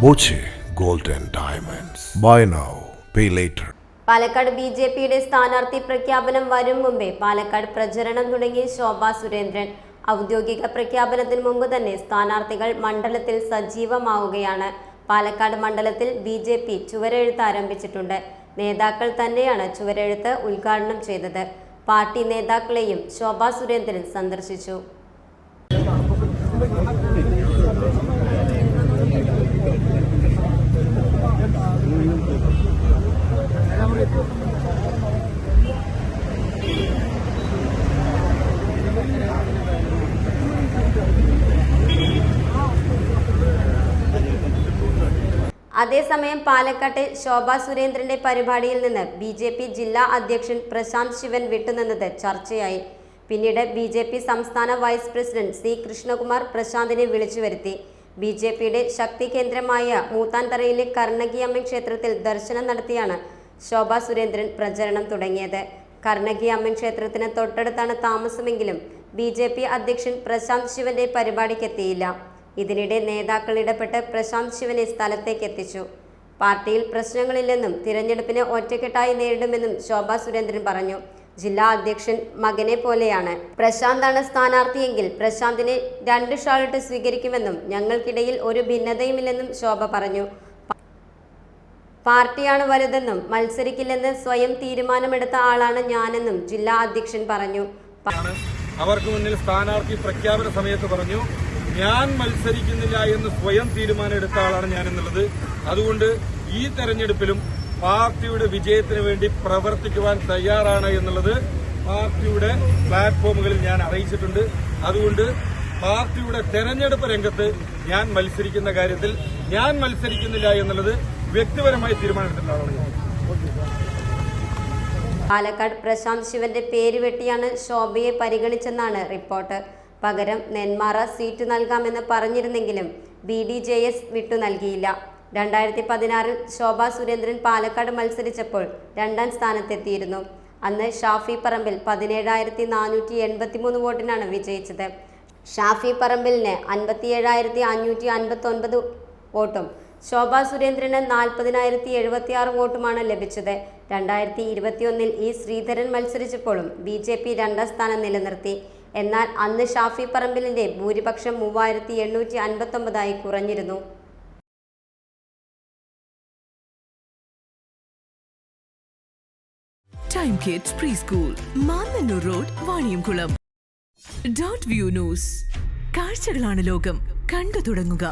Boche gold and diamonds. Buy now pay later. Palakkad ബിജെപിയുടെ സ്ഥാനാർത്ഥി പ്രഖ്യാപനം വരും മുമ്പേ പാലക്കാട് പ്രചരണം തുടങ്ങി ശോഭാ സുരേന്ദ്രൻ. ഔദ്യോഗിക പ്രഖ്യാപനത്തിന് മുമ്പ് തന്നെ സ്ഥാനാർത്ഥികൾ മണ്ഡലത്തിൽ സജീവമാവുകയാണ്. പാലക്കാട് മണ്ഡലത്തിൽ ബിജെപി ചുവരെഴുത്ത് ആരംഭിച്ചിട്ടുണ്ട്. നേതാക്കൾ തന്നെയാണ് ചുവരെഴുത്ത് ഉദ്ഘാടനം ചെയ്തത്. പാർട്ടി നേതാക്കളെയും ശോഭാ സുരേന്ദ്രൻ സന്ദർശിച്ചു. അതേസമയം പാലക്കാട്ടെ ശോഭാ സുരേന്ദ്രന്റെ പരിപാടിയിൽ നിന്ന് ബിജെപി ജില്ലാ അധ്യക്ഷൻ പ്രശാന്ത് ശിവൻ വിട്ടുനിന്നത് ചർച്ചയായി. പിന്നീട് ബിജെപി സംസ്ഥാന വൈസ് പ്രസിഡന്റ് സി കൃഷ്ണകുമാർ പ്രശാന്തിനെ വിളിച്ചു വരുത്തി. ബിജെപിയുടെ ശക്തി കേന്ദ്രമായ മൂത്താൻതറയിലെ കർണകിയമ്മൻ ക്ഷേത്രത്തിൽ ദർശനം നടത്തിയാണ് ശോഭാ സുരേന്ദ്രൻ പ്രചരണം തുടങ്ങിയത്. കർണകിയമ്മൻ ക്ഷേത്രത്തിന് തൊട്ടടുത്താണ് താമസമെങ്കിലും ബിജെപി അധ്യക്ഷൻ പ്രശാന്ത് ശിവന്റെ പരിപാടിക്കെത്തിയില്ല. ഇതിനിടെ നേതാക്കൾ ഇടപെട്ട് പ്രശാന്ത് ശിവനെ സ്ഥലത്തേക്ക് എത്തിച്ചു. പാർട്ടിയിൽ പ്രശ്നങ്ങളില്ലെന്നും തിരഞ്ഞെടുപ്പിനെ ഒറ്റക്കെട്ടായി നേരിടുമെന്നും ശോഭാ സുരേന്ദ്രൻ പറഞ്ഞു. ജില്ലാ അധ്യക്ഷൻ മകനെ പോലെയാണ്. പ്രശാന്താണ് സ്ഥാനാർത്ഥിയെങ്കിൽ പ്രശാന്തിനെ 2 ഷാളിട്ട് സ്വീകരിക്കുമെന്നും ഞങ്ങൾക്കിടയിൽ ഒരു ഭിന്നതയുമില്ലെന്നും ശോഭ പറഞ്ഞു. പാർട്ടിയാണ് വലുതെന്നും മത്സരിക്കില്ലെന്ന് സ്വയം തീരുമാനമെടുത്ത ആളാണ് ഞാനെന്നും ജില്ലാ അധ്യക്ഷൻ പറഞ്ഞു. അവർക്ക് മുന്നിൽ സ്ഥാനാർത്ഥി പ്രഖ്യാപന സമയത്ത് പറഞ്ഞു, ഞാൻ മത്സരിക്കുന്നില്ല എന്ന് സ്വയം തീരുമാനം എടുത്ത ആളാണ് ഞാൻ എന്നുള്ളത്. അതുകൊണ്ട് ഈ തെരഞ്ഞെടുപ്പിലും പാർട്ടിയുടെ വിജയത്തിന് വേണ്ടി പ്രവർത്തിക്കുവാൻ തയ്യാറാണ് എന്നുള്ളത് പാർട്ടിയുടെ പ്ലാറ്റ്ഫോമുകളിൽ ഞാൻ അറിയിച്ചിട്ടുണ്ട്. അതുകൊണ്ട് പാർട്ടിയുടെ തെരഞ്ഞെടുപ്പ് രംഗത്ത് ഞാൻ മത്സരിക്കുന്ന കാര്യത്തിൽ ഞാൻ മത്സരിക്കുന്നില്ല എന്നുള്ളത് വ്യക്തിപരമായി തീരുമാനമെടുത്ത ആളാണ് ഞാൻ. പാലക്കാട് പ്രശാന്ത് ശിവന്റെ പേര് വെട്ടിയാണ് ശോഭയെ പരിഗണിച്ചെന്നാണ് റിപ്പോർട്ട്. പകരം നെന്മാറ സീറ്റ് നൽകാമെന്ന് പറഞ്ഞിരുന്നെങ്കിലും BDJS വിട്ടു നൽകിയില്ല. 2016 ശോഭാ സുരേന്ദ്രൻ പാലക്കാട് മത്സരിച്ചപ്പോൾ 2ാം സ്ഥാനത്തെത്തിയിരുന്നു. അന്ന് ഷാഫി പറമ്പിൽ 17,483 വോട്ടിനാണ് വിജയിച്ചത്. ഷാഫി പറമ്പിലിന് 57,559 വോട്ടും ശോഭാ സുരേന്ദ്രന് 40,076 വോട്ടുമാണ് ലഭിച്ചത്. 2021 ഈ ശ്രീധരൻ മത്സരിച്ചപ്പോഴും BJP 2ാം സ്ഥാനം നിലനിർത്തി. എന്നാൽ അന്ന് ഷാഫി പറമ്പിലിന്റെ ഭൂരിപക്ഷം 3,859 കുറഞ്ഞിരുന്നു. Time Kids Preschool, Mannannur Road, Vaniyamkulam. Dot View News. കാഴ്ചകളാണ് ലോകം, കണ്ടു തുടങ്ങുക.